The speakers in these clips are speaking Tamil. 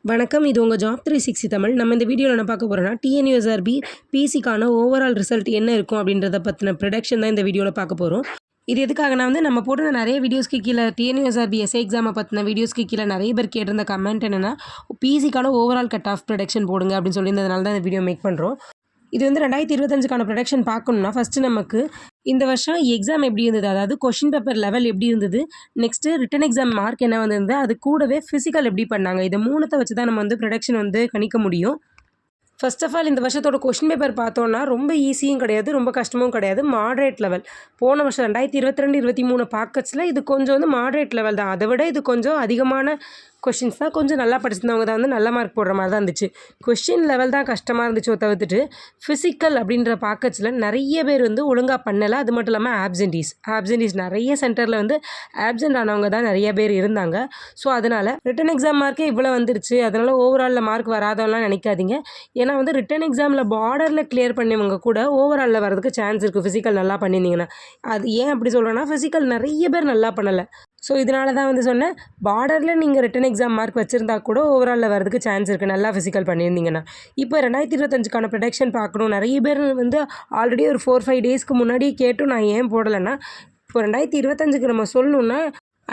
வணக்கம். இது உங்கள் ஜாப் 360 தமிழ். நம்ம இந்த வீடியோவில் என்ன பார்க்க போகிறோம்னா, டிஎன்யூஎஸ்ஆர்பி பிசிக்கான ஓவரால் ரிசல்ட் என்ன இருக்கும் அப்படின்றத பற்றின ப்ரொடக்ஷன் தான் இந்த வீடியோவில் பார்க்க போகிறோம். இது எதுக்காகனா நம்ம போடுற நிறைய வீடியோஸ்க்கு கீழே டிஎன்யூஎஸ்ஆர்பி எஸ்ஐ எக்ஸாமை பற்றின வீடியோஸ்க்கு கீழே நிறைய பேர் கேட்டிருந்த கமெண்ட் என்னென்னா, பிசிக்கான ஓவரால் கட் ஆஃப் ப்ரொடக்ஷன் போடுங்க அப்படின்னு சொல்லியிருந்ததுனால தான் இந்த வீடியோ மேக் பண்ணுறோம். இது 2025க்கான ப்ரொடக்ஷன் பார்க்கணுன்னா ஃபஸ்ட்டு நமக்கு இந்த வருஷம் எக்ஸாம் எப்படி இருந்தது, அதாவது கொஷின் பேப்பர் லெவல் எப்படி இருந்தது, நெக்ஸ்ட்டு ரிட்டன் எக்ஸாம் மார்க் என்ன வந்திருந்தது, அது கூடவே ஃபிசிக்கல் எப்படி பண்ணாங்க, இதை மூணுத்தை வச்சு தான் நம்ம ப்ரொடக்ஷன் கணிக்க முடியும். ஃபர்ஸ்ட் ஆஃப் ஆல் இந்த வருஷத்தோட கொஷின் பேப்பர் பார்த்தோன்னா ரொம்ப ஈஸியும் கிடையாது, ரொம்ப கஷ்டமும் கிடையாது, மாட்ரேட் லெவல். போன வருஷம் 2022-23 பாக்கெட்ஸில் இது கொஞ்சம் மாட்ரேட் லெவல் தான். அதை விட இது கொஞ்சம் அதிகமான கொஷின்ஸ் தான். கொஞ்சம் நல்லா படிச்சிருந்தவங்க தான் நல்ல மார்க் போடுற மாதிரி தான் இருந்துச்சு. கொஷின் லெவல் தான் கஷ்டமாக இருந்துச்சோ தவிர்த்துட்டு ஃபிசிக்கல் அப்படின்ற பாக்கெட்ஸில் நிறைய பேர் ஒழுங்காக பண்ணலை. அது மட்டும் இல்லாமல் ஆப்சென்டீஸ் நிறைய சென்டரில் ஆப்சென்ட் ஆனவங்க தான் நிறைய பேர் இருந்தாங்க. ஸோ அதனால் ரிட்டன் எக்ஸாம் மார்க்கே இவ்வளோ வந்துருச்சு, அதனால் ஓவராலில் மார்க் வராதவங்களாம் நினைக்காதீங்க. ஏன்னா ரிட்டன் எக்ஸாமில் பார்டரில் கிளியர் பண்ணவங்க கூட ஓவராலில் வரதுக்கு சான்ஸ் இருக்குது ஃபிசிக்கல் நல்லா பண்ணியிருந்தீங்கன்னா. அது ஏன் அப்படி சொல்கிறேன்னா, ஃபிசிக்கல் நிறைய பேர் நல்லா பண்ணலை. ஸோ இதனால தான் சொன்னேன், பார்டரில் நீங்கள் ரிட்டன் எக்ஸாம் மார்க் வச்சுருந்தா கூட ஓவராலில் வரதுக்கு சான்ஸ் இருக்குது நல்லா ஃபிசிக்கல் பண்ணியிருந்தீங்கன்னா. இப்போ 2025க்கான ப்ரொடக்ஷன் பார்க்கணும். நிறைய பேர் ஆல்ரெடி ஒரு 4-5 டேஸ்க்கு முன்னாடி கேட்டும் நான் ஏன் போடலைன்னா, இப்போ 2025க்கு நம்ம சொல்லணுன்னா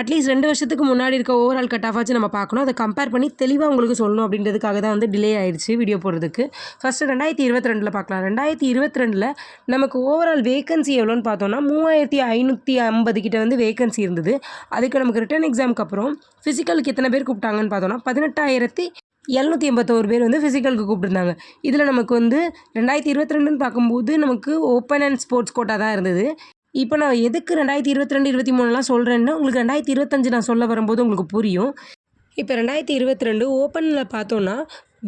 அட்லீஸ்ட் 2 வருஷத்துக்கு முன்னாடி இருக்க ஓவரால் கட் ஆஃப் ஆச்சு நம்ம பார்க்கணும். அதை கம்பேர் பண்ணி தெளிவாக உங்களுக்கு சொல்லணும் அப்படின்றதுக்காக தான் டிலே ஆகிடுச்சு வீடியோ போடுறதுக்கு. ஃபஸ்ட்டு 2022 பார்க்கலாம். 2022 நமக்கு ஓவரால் வேகன்சி எவ்வளோன்னு பார்த்தோன்னா 3550 கிட்ட வேகன்சி இருந்தது. அதுக்கு நமக்கு ரிட்டன் எக்ஸாமுக்கு அப்புறம் ஃபிசிக்கலுக்கு எத்தனை பேர் கூப்பிட்டாங்கன்னு பார்த்தோன்னா 18,781 பேர் ஃபிசிக்கலுக்கு கூப்பிட்டுருந்தாங்க. இதில் நமக்கு 2022ன்னு பார்க்கும்போது நமக்கு ஓப்பன் அண்ட் ஸ்போர்ட்ஸ் கோட்டா தான் இருந்தது. இப்போ நான் எதுக்கு 2022-23 சொல்கிறேன்னா, உங்களுக்கு 2025 நான் சொல்ல வரும்போது உங்களுக்கு புரியும். இப்போ 2022 ஓப்பனில் பார்த்தோன்னா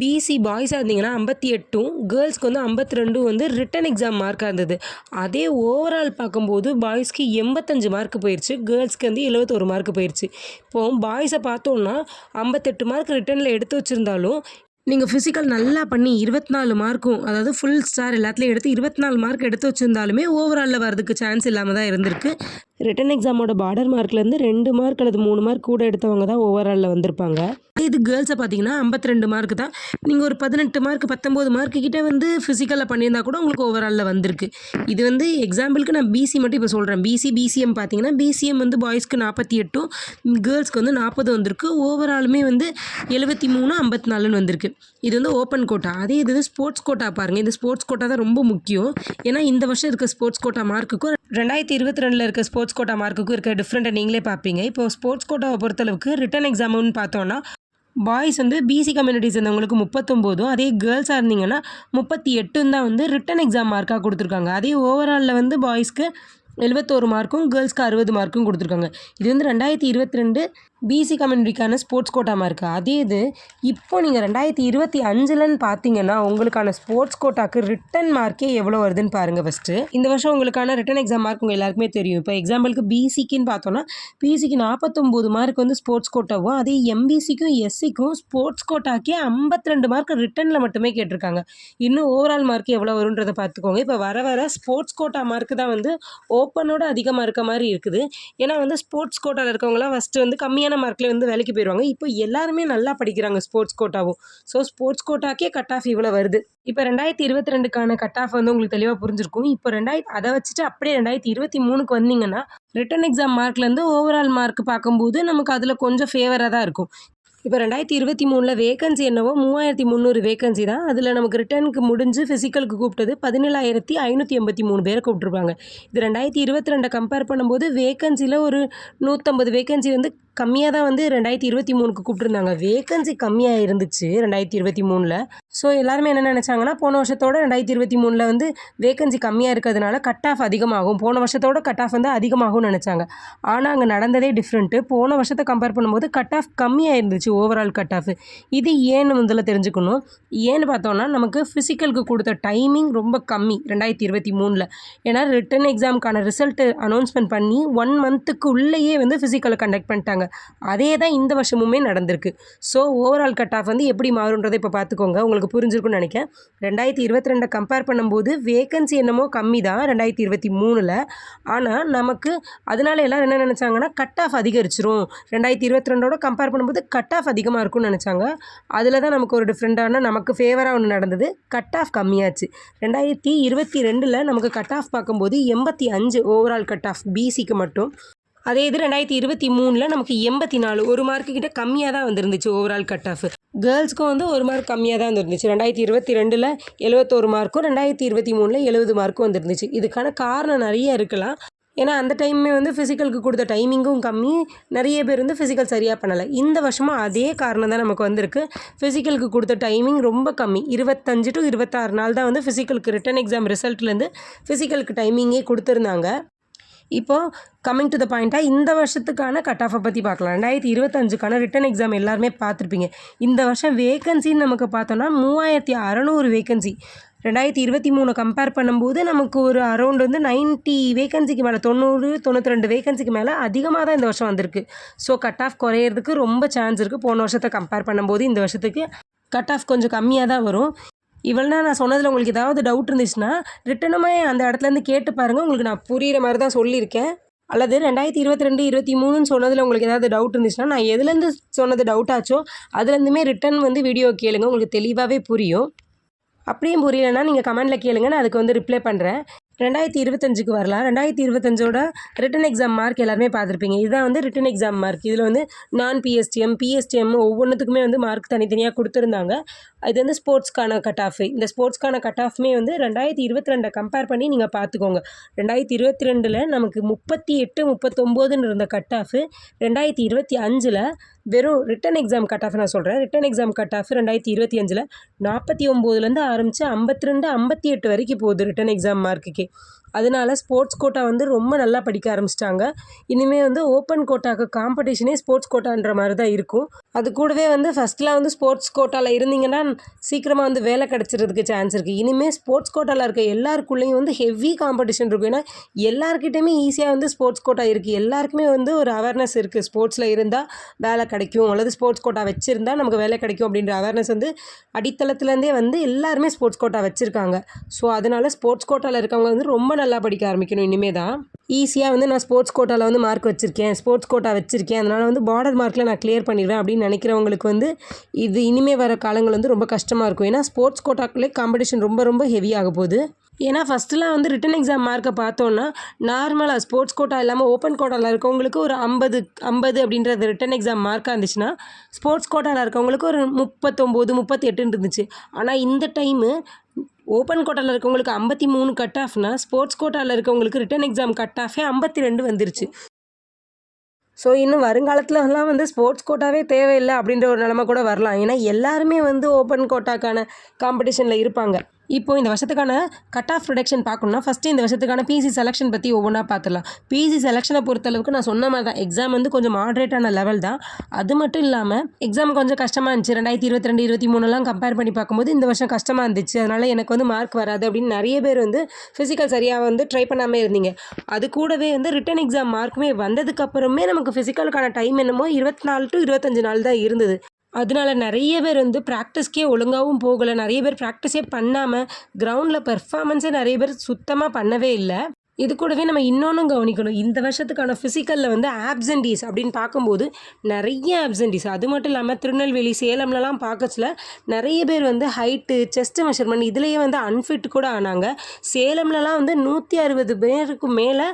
பிசி பாய்ஸாக இருந்தீங்கன்னா 58, கேர்ள்ஸ்க்கு 52 ரிட்டன் எக்ஸாம் மார்க்காக இருந்தது. அதே ஓவரால் பார்க்கும்போது பாய்ஸ்க்கு 85 மார்க் போயிடுச்சு, கேர்ள்ஸ்க்கு 71 மார்க் போயிடுச்சு. இப்போது பாய்ஸை பார்த்தோன்னா 58 மார்க் ரிட்டனில் எடுத்து வச்சுருந்தாலும் நீங்கள் ஃபிசிக்கல் நல்லா பண்ணி 24 மார்க்கும், அதாவது ஃபுல் ஸ்டார் எல்லாத்துலேயும் எடுத்து 24 மார்க் எடுத்து வச்சுருந்தாலுமே ஓவராலில் வரதுக்கு சான்ஸ் இல்லாமல் தான் இருந்திருக்கு. ரிட்டன் எக்ஸாமோட பார்டர் மார்க்லேருந்து 2 மார்க் அல்லது 3 மார்க் கூட எடுத்தவங்க தான் ஓவராலில் வந்திருப்பாங்க. இது கேர்ள்ஸை பார்த்தீங்கன்னா 52 மார்க் தான். நீங்கள் ஒரு 18 மார்க் 19 மார்க்கு கிட்டே ஃபிசிக்கலில் பண்ணியிருந்தா கூட உங்களுக்கு ஓவராலில் வந்திருக்கு. இது எக்ஸாம்பிளுக்கு நான் பிசி மட்டும் இப்போ சொல்கிறேன். பிசிஎம் பார்த்தீங்கன்னா பிசிஎம் பாய்ஸ்க்கு 48, கேர்ள்ஸ்க்கு 40 வந்திருக்கு. ஓவராலுமே 73, 54ன்னு வந்திருக்கு. இது ஓப்பன் கோட்டா. அதே இது ஸ்போர்ட்ஸ் கோட்டா பாருங்கள். இந்த ஸ்போர்ட்ஸ் கோட்டா தான் ரொம்ப முக்கியம். ஏன்னா இந்த வருஷம் இருக்க ஸ்போர்ட்ஸ் கோட்டா மார்க்குக்கும் 2022 இருக்க ஸ்போர்ட்ஸ் கோட்டா மார்க்குக்கும் இருக்க டிஃப்ரெண்ட்டை நீங்களே பார்ப்பீங்க. இப்போ ஸ்போர்ட்ஸ் கோட்டாவை பொறுத்தளவுக்கு ரிட்டன் எக்ஸாம்னு பார்த்தோன்னா பாய்ஸ் பிசி கம்யூனிட்டிஸ் இருந்தவங்களுக்கு 39, அதே கேர்ள்ஸாக இருந்தீங்கன்னா 38 தான் ரிட்டன் எக்ஸாம் மார்க்காக கொடுத்துருக்காங்க. அதே ஓவராலில் பாய்ஸ்க்கு 71 மார்க்கும் கேர்ள்ஸ்க்கு 60 மார்க்கும் கொடுத்துருக்காங்க. இது 2022 பிசி கம்யூனிட்டிக்கான ஸ்போர்ட்ஸ் கோட்டா மார்க்கு. அதே இது இப்போ நீங்கள் 2025லன்னு பார்த்தீங்கன்னா உங்களுக்கான ஸ்போர்ட்ஸ் கோட்டாக்கு ரிட்டன் மார்க்கே எவ்வளோ வருதுன்னு பாருங்கள். ஃபஸ்ட்டு இந்த வருஷம் உங்களுக்கான ரிட்டன் எக்ஸாம் மார்க் உங்கள் எல்லாருக்குமே தெரியும். இப்போ எக்ஸாம்பிளுக்கு பிசிக்குன்னு பார்த்தோன்னா பிசிக்கு 49 மார்க் ஸ்போர்ட்ஸ் கோட்டாவும், அதே எம்பிசிக்கும் எஸ்சிக்கும் ஸ்போர்ட்ஸ் கோட்டாக்கே 52 மார்க் ரிட்டனில் மட்டுமே கேட்டிருக்காங்க. இன்னும் ஓவரால் மார்க் எவ்வளோ வருன்றதை பார்த்துக்கோங்க. இப்போ வர ஸ்போர்ட்ஸ் கோட்டா மார்க்கு தான் ஓப்பனோட அதிகமாக இருக்க மாதிரி இருக்குது. ஏன்னா ஸ்போர்ட்ஸ் கோட்டாவில் இருக்கவங்களாம் ஃபஸ்ட்டு கம்மியாக மார்க்கில் வேலைக்கு போயிடுவாங்க. இப்போ எல்லாருமே நல்லா படிக்கிறாங்க ஸ்போர்ட்ஸ் கோட்டாவும். ஸோ ஸ்போர்ட்ஸ் கோட்டாக்கே கட் ஆஃப் இவ்வளோ வருது. இப்போ 2022க்கான கட் ஆஃப் உங்களுக்கு தெளிவாக புரிஞ்சிருக்கும். இப்போ அதை வச்சுட்டு அப்படியே 2023க்கு வந்தீங்கன்னா ரிட்டன் எக்ஸாம் மார்க்லேருந்து ஓவரால் மார்க் பார்க்கும்போது நமக்கு அதில் கொஞ்சம் ஃபேவராக தான் இருக்கும். இப்போ 2023 வேகன்சி என்னவோ 3300 வேகன்சி தான். அதில் நமக்கு ரிட்டனுக்கு முடிஞ்சு ஃபிசிக்கலுக்கு கூப்பிட்டது 17,583 பேரை கூப்பிட்ருப்பாங்க. இது 2022 கம்பேர் பண்ணும்போது வேகன்சியில் ஒரு 150 வேகன்சி கம்மியாக தான் 2023க்கு கூப்பிட்ருந்தாங்க. வேகன்சி கம்மியாக இருந்துச்சு 2023. ஸோ எல்லாருமே என்ன நினச்சாங்கன்னா, போன வருஷத்தோட 2023 வேகன்சி கம்மியாக இருக்கிறதுனால கட் ஆஃப் அதிகமாகும், போன வருஷத்தோட கட் ஆஃப் அதிகமாகும்னு நினச்சாங்க. ஆனால் அங்கே நடந்ததே டிஃப்ரெண்ட்டு. போன வருஷத்தை கம்பேர் பண்ணும்போது கட் ஆஃப் கம்மியாக இருந்துச்சு ஓவரால் கட் ஆஃப். இது ஏன்னு முதல்ல தெரிஞ்சுக்கணும். ஏன்னு பார்த்தோன்னா நமக்கு ஃபிசிக்கலுக்கு கொடுத்த டைமிங் ரொம்ப கம்மி 2023. ஏன்னா ரிட்டன் எக்ஸாமுக்கான ரிசல்ட்டு அனௌன்ஸ்மெண்ட் பண்ணி 1 மந்த்துக்கு உள்ளேயே ஃபிசிக்கலை கண்டக்ட் பண்ணிட்டாங்க. அதே தான் இந்த வருஷமுமே நடந்திருக்கு. ஸோ ஓவரால் கட் ஆஃப் வந்து எப்படி மாறுன்றதை இப்போ பார்த்துக்கோங்க. உங்களுக்கு புரிஞ்சிருக்கும்னு நினைக்கிறேன். 2022 கம்பேர் பண்ணும்போது வேகன்சி என்னமோ கம்மி தான் 2023ல். ஆனால் நமக்கு அதனால எல்லோரும் என்ன நினச்சாங்கன்னா கட் ஆஃப் அதிகரிச்சிரும், 2022ஓட கம்பேர் பண்ணும்போது கட் ஆஃப் அதிகமாக இருக்கும்னு நினச்சாங்க. அதில் தான் நமக்கு ஒரு டிஃப்ரெண்ட்டான நமக்கு ஃபேவராக ஒன்று நடந்தது. Cut off கம்மியாச்சு. 2022ல் நமக்கு கட் ஆஃப் பார்க்கும்போது 85 ஓவரால் கட் ஆஃப் பிசிக்கு மட்டும். அதே இது 2023ல் நமக்கு 84, 1 மார்க்கு கிட்ட கம்மியாக தான் வந்துருந்துச்சு ஓவரால் கட் ஆஃப். கேர்ள்ஸ்க்கும் வந்து 1 மார்க் கம்மியாக தான் வந்துருந்துச்சு. 2022ல் 71 மார்க்கும் 2023ல் 70 மார்க்கும் வந்துருந்துச்சு. இதுக்கான காரணம் நிறைய இருக்கலாம். ஏன்னா அந்த டைமே வந்து ஃபிசிக்கலுக்கு கொடுத்த டைமிங்கும் கம்மி, நிறைய பேர் வந்து ஃபிசிக்கல் சரியாக பண்ணலை. இந்த வருஷமும் அதே காரணம் தான் நமக்கு வந்திருக்கு. ஃபிசிக்கலுக்கு கொடுத்த டைமிங் ரொம்ப கம்மி, 25 to 26 நாள் தான் வந்து ஃபிசிக்கலுக்கு ரிட்டன் எக்ஸாம் ரிசல்ட்லேருந்து ஃபிசிக்கலுக்கு டைமிங்கே கொடுத்துருந்தாங்க. இப்போது கம்மிங் டு த பாயிண்ட்டாக இந்த வருஷத்துக்கான கட் ஆஃபை பற்றி பார்க்கலாம். 2025க்கான ரிட்டன் எக்ஸாம் எல்லாருமே பார்த்துருப்பீங்க. இந்த வருஷம் வேகன்சின்னு நமக்கு பார்த்தோன்னா 3600 வேகன்சி. 2023 கம்பேர் பண்ணும்போது நமக்கு ஒரு அரௌண்ட் வந்து 90 வேகன்சிக்கு மேலே, 90, 92 வேகன்சிக்கு மேலே அதிகமாக தான் இந்த வருஷம் வந்திருக்கு. ஸோ கட் ஆஃப் குறையிறதுக்கு ரொம்ப சான்ஸ் இருக்குது. போன வருஷத்தை கம்பேர் பண்ணும்போது இந்த வருஷத்துக்கு கட் ஆஃப் கொஞ்சம் கம்மியாக தான் வரும். இவ்வளோ நான் சொன்னதில் உங்களுக்கு ஏதாவது டவுட் இருந்துச்சுன்னா ரிட்டனுமே அந்த இடத்துலேருந்து கேட்டு பாருங்கள். உங்களுக்கு நான் புரிகிற மாதிரி தான் சொல்லியிருக்கேன். அல்லது 2022, 23ன்னு சொன்னதில் உங்களுக்கு ஏதாவது டவுட் இருந்துச்சுன்னா நான் எதுலேருந்து சொன்னது டவுட் ஆச்சோ அதுலேருந்துமே ரிட்டன் வந்து வீடியோ கேளுங்க, உங்களுக்கு தெளிவாகவே புரியும். அப்படியும் புரியலைன்னா நீங்கள் கமெண்டில் கேளுங்க, நான் அதுக்கு வந்து ரிப்ளை பண்ணுறேன். 2025க்கு வரலாம். 2025ஓட ரிட்டன் எக்ஸாம் மார்க் எல்லாருமே பார்த்துருப்பீங்க. இதுதான் வந்து ரிட்டன் எக்ஸாம் மார்க். இதில் வந்து நான் பிஎஸ்டிஎம், பிஎஸ்டிஎம் ஒவ்வொன்றுத்துக்குமே வந்து மார்க் தனித்தனியாக கொடுத்துருந்தாங்க. இது வந்து ஸ்போர்ட்ஸ்க்கான கட் ஆஃப். இந்த ஸ்போர்ட்ஸ்க்கான கட் ஆஃப்மே வந்து 2022 கம்பேர் பண்ணி நீங்கள் பார்த்துக்கோங்க. 2022ல் நமக்கு 38, 39ன்னு இருந்த கட் ஆஃப் 2025ல் வெறும் ரிட்டன் எக்ஸாம் கட் ஆஃப் நான் சொல்கிறேன். ரிட்டன் எக்ஸாம் கட் ஆஃப் 2025ல் 49லேருந்து ஆரம்பித்து 52, 58 வரைக்கும் போகுது ரிட்டன் எக்ஸாம் மார்க்குக்கே. அதனால ஸ்போர்ட்ஸ் கோட்டா வந்து ரொம்ப நல்லா படிக்க ஆரம்பிச்சிட்டாங்க. இனிமேல் வந்து ஓப்பன் கோட்டாக்கு காம்படிஷனே ஸ்போர்ட்ஸ் கோட்டான்ற மாதிரி தான் இருக்கும். அது கூடவே வந்து ஃபஸ்ட்லாம் வந்து ஸ்போர்ட்ஸ் கோட்டாவில் இருந்தீங்கன்னா சீக்கிரமாக வந்து வேலை கிடச்சிறதுக்கு சான்ஸ் இருக்குது. இனிமேல் ஸ்போர்ட்ஸ் கோட்டாவில் இருக்க எல்லாருக்குள்ளேயும் வந்து ஹெவி காம்படிஷன் இருக்கும். ஏன்னா எல்லாருக்கிட்டையுமே ஈஸியாக வந்து ஸ்போர்ட்ஸ் கோட்டா இருக்குது. எல்லாருக்குமே வந்து ஒரு அவேர்னஸ் இருக்குது. ஸ்போர்ட்ஸில் இருந்தால் வேலை கிடைக்கும், அல்லது ஸ்போர்ட்ஸ் கோட்டா வச்சுருந்தா நமக்கு வேலை கிடைக்கும் அப்படின்ற அவேர்னஸ் வந்து அடித்தளத்துலேருந்தே வந்து எல்லாருமே ஸ்போர்ட்ஸ் கோட்டா வச்சுருக்காங்க. ஸோ அதனால் ஸ்போர்ட்ஸ் கோட்டாவில் இருக்கவங்க வந்து ரொம்ப நல்லா படிக்க ஆரம்பிக்கணும். இனிமே தான் ஈஸியாக வந்து நான் ஸ்போர்ட்ஸ் கோட்டாவில் வந்து மார்க் வச்சுருக்கேன், ஸ்போர்ட்ஸ் கோட்டா வச்சுருக்கேன், அதனால் வந்து பார்டர் மார்க்கில் நான் கிளியர் பண்ணிடுவேன் அப்படின்னு நினைக்கிறவங்களுக்கு வந்து இது இனிமேல் வர காலங்கள் வந்து ரொம்ப கஷ்டமாக இருக்கும். ஏன்னா ஸ்போர்ட்ஸ் கோட்டாக்குள்ளே காம்படிஷன் ரொம்ப ரொம்ப ஹெவியாக போகுது. ஏன்னா ஃபஸ்ட்டுலாம் வந்து ரிட்டன் எக்ஸாம் மார்க்கை பார்த்தோன்னா நார்மலாக ஸ்போர்ட்ஸ் கோட்டா இல்லாமல் ஓப்பன் கோட்டாவில் இருக்கவங்களுக்கு ஒரு 50 அப்படின்றது ரிட்டன் எக்ஸாம் மார்க்காக இருந்துச்சுன்னா ஸ்போர்ட்ஸ் கோட்டாவில் இருக்கவங்களுக்கு ஒரு 39, 38 இருந்துச்சு. ஆனால் இந்த டைமு ஓப்பன் கோட்டாவில் இருக்கவங்களுக்கு 53 கட் ஆஃப்னா ஸ்போர்ட்ஸ் கோட்டாவில் இருக்கவங்களுக்கு ரிட்டன் எக்ஸாம் கட் ஆஃபே 52 வந்துருச்சு. ஸோ இன்னும் வருங்காலத்துலலாம் வந்து ஸ்போர்ட்ஸ் கோட்டாவே தேவையில்லை அப்படின்ற ஒரு நிலமை கூட வரலாம். ஏன்னா எல்லாருமே வந்து ஓப்பன் கோட்டாக்கான காம்படிஷனில் இருப்பாங்க. இப்போது இந்த வருஷத்துக்கான கட் ஆஃப் ப்ரொடக்ஷன் பார்க்கணுன்னா ஃபஸ்ட்டு இந்த வருஷத்துக்கான பிசி செலெக்ஷன் பற்றி ஒவ்வொன்றா பார்த்துடலாம். பிசி செலெக்ஷனை பொறுத்தளவுக்கு நான் சொன்ன மாதிரி தான் எக்ஸாம் வந்து கொஞ்சம் மாட்ரேட்டான லெவல் தான். அது மட்டும் இல்லாமல் எக்ஸாம் கொஞ்சம் கஷ்டமாக இருந்துச்சு. 2022, 23லாம் கம்பேர் பண்ணி பார்க்கும்போது இந்த வருஷம் கஷ்டமாக இருந்துச்சு, அதனால் எனக்கு வந்து மார்க் வராது அப்படின்னு நிறைய பேர் வந்து ஃபிசிக்கல் சரியாக வந்து ட்ரை பண்ணாமல் இருந்தீங்க. அது கூடவே வந்து ரிட்டன் எக்ஸாம் மார்க்குமே வந்ததுக்கப்புறமே நமக்கு ஃபிசிக்கலுக்கான டைம் என்னமோ 24 to 25 நாள் தான் இருந்தது. அதனால நிறைய பேர் வந்து ப்ராக்டிஸ்க்கே ஒழுங்காகவும் போகலை. நிறைய பேர் ப்ராக்டிஸே பண்ணாமல் கிரவுண்டில் பெர்ஃபார்மன்ஸே நிறைய பேர் சுத்தமாக பண்ணவே இல்லை. இது கூடவே நம்ம இன்னொன்றும் கவனிக்கணும். இந்த வருஷத்துக்கான ஃபிசிக்கலில் வந்து ஆப்சென்டீஸ் அப்படின்னு பார்க்கும்போது நிறைய ஆப்சென்டீஸ். அது மட்டும் இல்லாமல் திருநெல்வேலி, சேலம்லலாம் பார்க்கச்சில் நிறைய பேர் வந்து ஹைட்டு, செஸ்ட்டு மெஷர்மெண்ட் இதுலேயே வந்து அன்ஃபிட் கூட ஆனாங்க. சேலம்லலாம் வந்து 160 பேருக்கு மேலே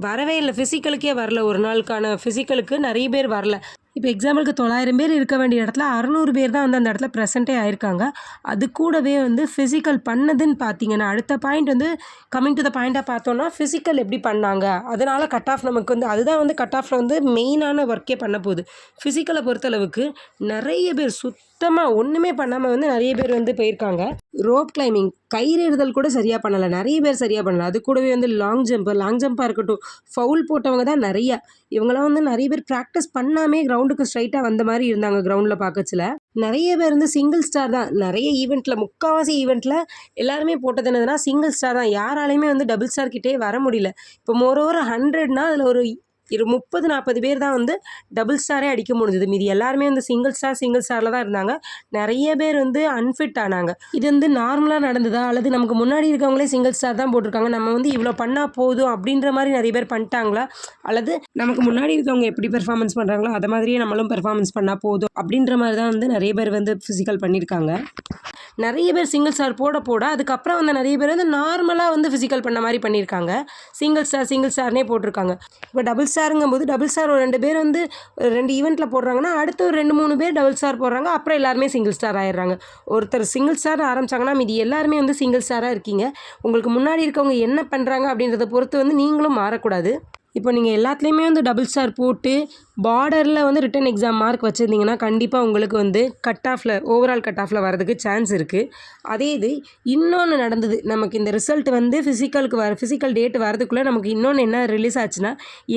வரவே இல்லை, ஃபிசிக்கலுக்கே வரல. ஒரு நாளுக்கான ஃபிசிக்கலுக்கு நிறைய பேர் வரல. இப்போ எக்ஸாம்பிளுக்கு 900 பேர் இருக்க வேண்டிய இடத்துல 600 பேர் தான் வந்து அந்த இடத்துல ப்ரெசென்ட்டே ஆயிருக்காங்க. அது கூடவே வந்து ஃபிசிக்கல் பண்ணதுன்னு பார்த்தீங்கன்னா அடுத்த பாயிண்ட் வந்து கம்மிங் டு த பாயிண்ட்டாக பார்த்தோன்னா ஃபிசிக்கல் எப்படி பண்ணாங்க, அதனால் கட் ஆஃப் நமக்கு வந்து அதுதான் வந்து கட் ஆஃபில் வந்து மெயினான ஒர்க்கே பண்ண போகுது. ஃபிசிக்கலை பொறுத்தளவுக்கு நிறைய பேர் சுத்தமாக ஒன்றுமே பண்ணாமல் வந்து நிறைய பேர் வந்து போயிருக்காங்க. ரோப் கிளைம்பிங், கயிறேறுதல் கூட சரியாக பண்ணலை, நிறைய பேர் சரியாக பண்ணலை. அது கூடவே வந்து லாங் ஜம்ப்பாக இருக்கட்டும், ஃபவுல் போட்டவங்க தான் நிறையா. இவங்களாம் வந்து நிறைய பேர் ப்ராக்டிஸ் பண்ணாமே கிரவுண்டுக்கு ஸ்ட்ரைட்டாக வந்த மாதிரி இருந்தாங்க. கிரவுண்டில் பார்க்கச்சில் நிறைய பேர் வந்து சிங்கிள் ஸ்டார் தான். நிறைய ஈவெண்ட்டில், முக்கால்வாசி ஈவெண்ட்டில் எல்லாருமே போட்டது என்னதுன்னா சிங்கிள் ஸ்டார் தான். யாராலையுமே வந்து டபுள் ஸ்டார் கிட்டே வர முடியல. இப்போ மோரோவர் 100னா அதில் ஒரு 30-40 பேர் தான் வந்து டபுள் ஸ்டாரே அடிக்க முடிஞ்சது. மீதி எல்லாருமே வந்து சிங்கிள் ஸ்டாரில் தான் இருந்தாங்க. நிறைய பேர் வந்து அன்ஃபிட் ஆனாங்க. இது வந்து நார்மலாக நடந்ததா, அல்லது நமக்கு முன்னாடி இருக்கவங்களே சிங்கிள் ஸ்டார் தான் போட்டிருக்காங்க, நம்ம வந்து இவ்வளோ பண்ணால் போதும் அப்படின்ற மாதிரி நிறைய பேர் பண்ணிட்டாங்களா, அல்லது நமக்கு முன்னாடி இருக்கவங்க எப்படி பெர்ஃபார்மன்ஸ் பண்ணுறாங்களோ அதை மாதிரியே நம்மளும் பெர்ஃபார்மன்ஸ் பண்ணால் போதும் அப்படின்ற மாதிரி தான் வந்து நிறைய பேர் வந்து ஃபிசிக்கல் பண்ணியிருக்காங்க. நிறைய பேர் சிங்கிள் ஸ்டார் போட அதுக்கப்புறம் வந்து நிறைய பேர் வந்து நார்மலாக வந்து ஃபிசிக்கல் பண்ண மாதிரி பண்ணியிருக்காங்க. சிங்கிள் ஸ்டார்னே போட்டிருக்காங்க. இப்போ டபுள் ஸ்டாருங்கும்போது டபுள் ஸ்டார் ஒரு 2 பேர் வந்து 2 ஈவெண்ட்டில் போடுறாங்கன்னா அடுத்து ஒரு 2-3 பேர் டபுள் ஸ்டார் போடுறாங்க. அப்புறம் எல்லாருமே சிங்கிள் ஸ்டார் ஆயிடுறாங்க. ஒருத்தர் சிங்கிள் ஸ்டார் ஆரம்பிச்சாங்கன்னா மீதி எல்லாருமே வந்து சிங்கிள் ஸ்டாராக இருக்கீங்க. உங்களுக்கு முன்னாடி இருக்கவங்க என்ன பண்ணுறாங்க அப்படின்றத பொறுத்து வந்து நீங்களும் மாறக்கூடாது. இப்போ நீங்கள் எல்லாத்துலேயுமே வந்து டபுள் ஸ்டார் போட்டு பார்டரில் வந்து ரிட்டன் எக்ஸாம் மார்க் வச்சுருந்தீங்கன்னா கண்டிப்பாக உங்களுக்கு வந்து ஓவரால் கட் ஆஃபில் வரதுக்கு சான்ஸ் இருக்குது. அதே இது இன்னொன்று நடந்தது. நமக்கு இந்த ரிசல்ட் வந்து ஃபிசிக்கல் டேட் வரதுக்குள்ளே நமக்கு இன்னொன்று என்ன ரிலீஸ் ஆச்சுன்னா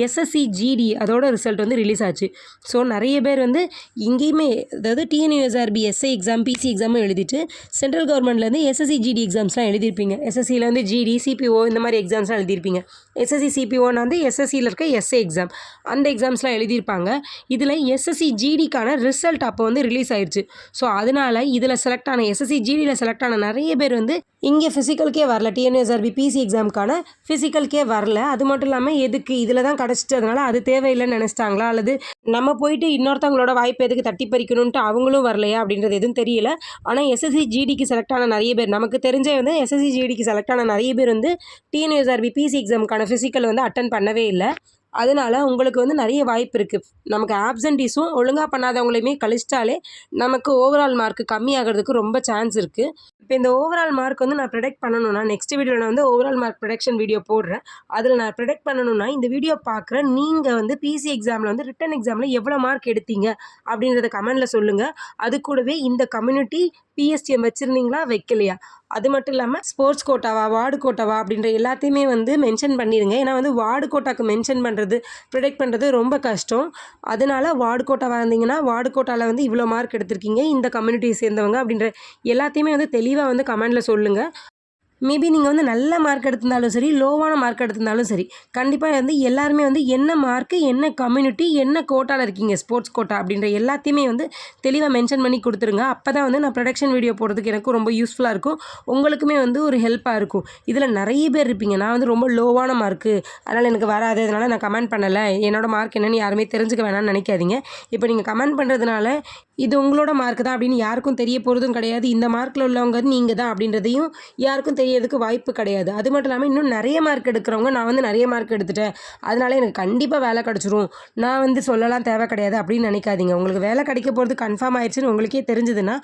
SSC GD அதோட ரிசல்ட் வந்து ரிலீஸ் ஆச்சு. ஸோ நிறைய பேர் வந்து இங்கேயுமே அதாவது TNUSRB SI எக்ஸாம் PC எக்ஸாமும் எழுதிட்டு சென்ட்ரல் கவர்மெண்ட்லேருந்து SSC GD எக்ஸாம்ஸ்லாம் எழுதியிருப்பீங்க. SSCயில் வந்து GD CPO இந்த மாதிரி எக்ஸாம்ஸ்லாம் எழுதியிருப்பீங்க. SSC CPOன்னு வந்து SSCயில் இருக்க SA எக்ஸாம் அந்த எக்ஸாம்ஸ்லாம் எழுதியிருப்பாங்க. இதில் SSC GDக்கான ரிசல்ட் அப்போ வந்து ரிலீஸ் ஆயிடுச்சு. ஸோ அதனால் இதில் செலக்ட் ஆன SSC GDயில் செலக்ட் ஆன நிறைய பேர் வந்து இங்கே ஃபிசிக்கலுக்கே வரல. TNUSRB PC எக்ஸாமுக்கான ஃபிசிக்கலுக்கே வரல. அது மட்டும் இல்லாமல் எதுக்கு இதில் தான் கிடச்சிட்டதுனால அது தேவையில்லைன்னு நினச்சிட்டாங்களா, அல்லது நம்ம போயிட்டு இன்னொருத்தவங்களோட வாய்ப்பு எதுக்கு தட்டி பறிக்கணுன்ட்டு அவங்களும் வரலையா அப்படின்றது எதுவும் தெரியல. ஆனால் SSC GDக்கு செலக்ட் ஆன நிறைய பேர் நமக்கு தெரிஞ்சே வந்து SSC GDக்கு செலக்ட் ஆன நிறைய பேர் வந்து TNUSRB PC எக்ஸாமுக்கான ஃபிசிக்கல் வந்து அட்டன் பண்ணவே இல்லை. அதனால் உங்களுக்கு வந்து நிறைய வாய்ப்பு இருக்குது. நமக்கு ஆப்சன்டீஸும் ஒழுங்காக பண்ணாதவங்களையுமே கழிச்சிட்டாலே நமக்கு ஓவரால் மார்க் கம்மியாகிறதுக்கு ரொம்ப சான்ஸ் இருக்குது. இப்போ இந்த ஓவரால் மார்க் வந்து நான் ப்ரெடிக்ட் பண்ணணும்னா நெக்ஸ்ட் வீடியோவில் நான் வந்து ஓவரால் மார்க் ப்ரெடிக்ஷன் வீடியோ போடுறேன். அதில் நான் ப்ரெடிக்ட் பண்ணணும்னா இந்த வீடியோ பார்க்குற நீங்கள் வந்து PC எக்ஸாமில் வந்து ரிட்டன் எக்ஸாமில் எவ்வளோ மார்க் எடுத்தீங்க அப்படின்றத கமெண்டில் சொல்லுங்கள். அது கூடவே இந்த கம்யூனிட்டி PSTM வச்சுருந்தீங்களா வைக்கலையா, அது மட்டும் இல்லாமல் ஸ்போர்ட்ஸ் கோட்டாவா வார்டு கோட்டாவா அப்படின்ற எல்லாத்தையுமே வந்து மென்ஷன் பண்ணிடுங்க. ஏன்னா வந்து வார்டு கோட்டாக்கு மென்ஷன் பண்ணுறது ப்ரெடிக்ட் பண்ணுறது ரொம்ப கஷ்டம். அதனால் வார்டு கோட்டாவாக இருந்தீங்கன்னா வார்டு கோட்டாவில் வந்து இவ்வளோ மார்க் எடுத்திருக்கீங்க இந்த கம்யூனிட்டியை சேர்ந்தவங்க அப்படின்ற எல்லாத்தையுமே வந்து தெளிவாக வந்து கமெண்டில் சொல்லுங்கள். மேபி நீங்கள் வந்து நல்ல மார்க் எடுத்திருந்தாலும் சரி, லோவான மார்க் எடுத்திருந்தாலும் சரி, கண்டிப்பாக வந்து எல்லாருமே வந்து என்ன மார்க்கு, என்ன கம்யூனிட்டி, என்ன கோட்டாவில் இருக்கீங்க, ஸ்போர்ட்ஸ் கோட்டா அப்படின்ற எல்லாத்தையுமே வந்து தெளிவாக மென்ஷன் பண்ணி கொடுத்துருங்க. அப்போ தான் வந்து நான் ப்ரொடக்ஷன் வீடியோ போடுறதுக்கு எனக்கும் ரொம்ப யூஸ்ஃபுல்லாக இருக்கும், உங்களுக்குமே வந்து ஒரு ஹெல்ப்பாக இருக்கும். இதில் நிறைய பேர் இருப்பீங்க, நான் வந்து ரொம்ப லோவான மார்க்கு அதனால் எனக்கு வராது, அதனால் நான் கமெண்ட் பண்ணலை, என்னோடய மார்க் என்னென்னு யாருமே தெரிஞ்சுக்க வேணாம்னு நினைக்காதீங்க. இப்போ நீங்கள் கமெண்ட் பண்ணுறதுனால இது உங்களோட மார்க் தான் அப்படின்னு யாருக்கும் தெரிய போகிறதும் கிடையாது. இந்த மார்க்கில் உள்ளவங்க நீங்கள் தான் அப்படின்றதையும் யாருக்கும் தெரியறதுக்கு வாய்ப்பு கிடையாது. அது மட்டும் இல்லாமல் இன்னும் நிறைய மார்க் எடுக்கிறவங்க நான் வந்து நிறைய மார்க் எடுத்துட்டேன் அதனால் எனக்கு கண்டிப்பாக வேலை கிடச்சிரும், நான் வந்து சொல்லலாம் தேவை கிடையாது அப்படின்னு நினைக்காதீங்க. உங்களுக்கு வேலை கிடைக்க போகிறது கன்ஃபார்ம் ஆயிடுச்சுன்னு உங்களுக்கே தெரிஞ்சதுன்னா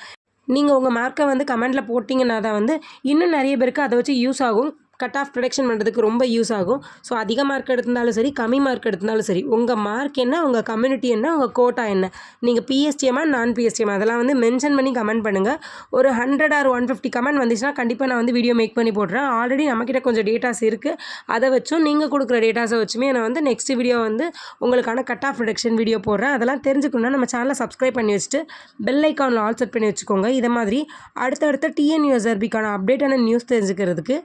நீங்கள் உங்கள் மார்க்கை வந்து கமெண்டில் போட்டிங்கன்னா தான் வந்து இன்னும் நிறைய பேருக்கு அதை வச்சு யூஸ் ஆகும். கட் ஆஃப் ப்ரொடக்ஷன் பண்ணுறதுக்கு ரொம்ப யூஸ் ஆகும். ஸோ அதிக மார்க் எடுத்திருந்தாலும் சரி, கம்மி மார்க் எடுத்திருந்தாலும் சரி, உங்கள் மார்க் என்ன, உங்கள் கம்யூனிட்டி என்ன, உங்கள் கோட்டா என்ன, நீங்கள் PSTMா நான் PSTM அதெல்லாம் வந்து மென்ஷன் பண்ணி கமெண்ட் பண்ணுங்கள். ஒரு 100 or 150 கமெண்ட் வந்துச்சுன்னா கண்டிப்பாக நான் வந்து வீடியோ மேக் பண்ணி போடுறேன். ஆல்ரெடி நம்மக்கிட்ட கொஞ்சம் டேட்டாஸ் இருக்குது, அதை வச்சும் நீங்கள் கொடுக்குற டேட்டாஸை வச்சுமே நான் வந்து நெக்ஸ்ட் வீடியோ வந்து உங்களுக்கான கட் ஆஃப் ப்ரொடக்ஷன் வீடியோ போடுறேன். அதெல்லாம் தெரிஞ்சுக்கணுன்னா நம்ம சேனலை சப்ஸ்கிரைப் பண்ணி வச்சுட்டு பெல் ஐக்கானில் ஆல் செட் பண்ணி வச்சுக்கோங்க. இதை மாதிரி அடுத்தடுத்த TNUSRBக்கான அப்டேட்டான நியூஸ் தெரிஞ்சுக்கிறதுக்கு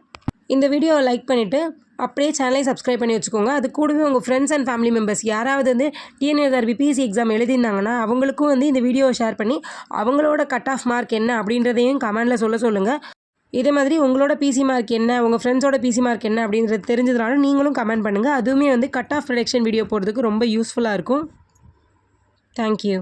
இந்த வீடியோவை லைக் பண்ணிவிட்டு அப்படியே சேனலை சப்ஸ்கிரைப் பண்ணி வச்சுக்கோங்க. அது கூடவே உங்கள் ஃப்ரெண்ட்ஸ் அண்ட் ஃபேமிலி மெம்பர்ஸ் யாராவது வந்து TNUSRB PC எக்ஸாம் எழுதியிருந்தாங்கன்னா அவங்களுக்கும் வந்து இந்த வீடியோவை ஷேர் பண்ணி அவங்களோட கட் ஆஃப் மார்க் என்ன அப்படின்றதையும் கமெண்டில் சொல்லுங்கள். இதே மாதிரி உங்களோட PC மார்க் என்ன, உங்கள் ஃப்ரெண்ட்ஸோட PC மார்க் என்ன அப்படின்றது தெரிஞ்சதுனால நீங்களும் கமெண்ட் பண்ணுங்கள். அதுவுமே வந்து கட் ஆஃப் ப்ரொடக்ஷன் வீடியோ போடுறதுக்கு ரொம்ப யூஸ்ஃபுல்லாக இருக்கும். தேங்க்யூ.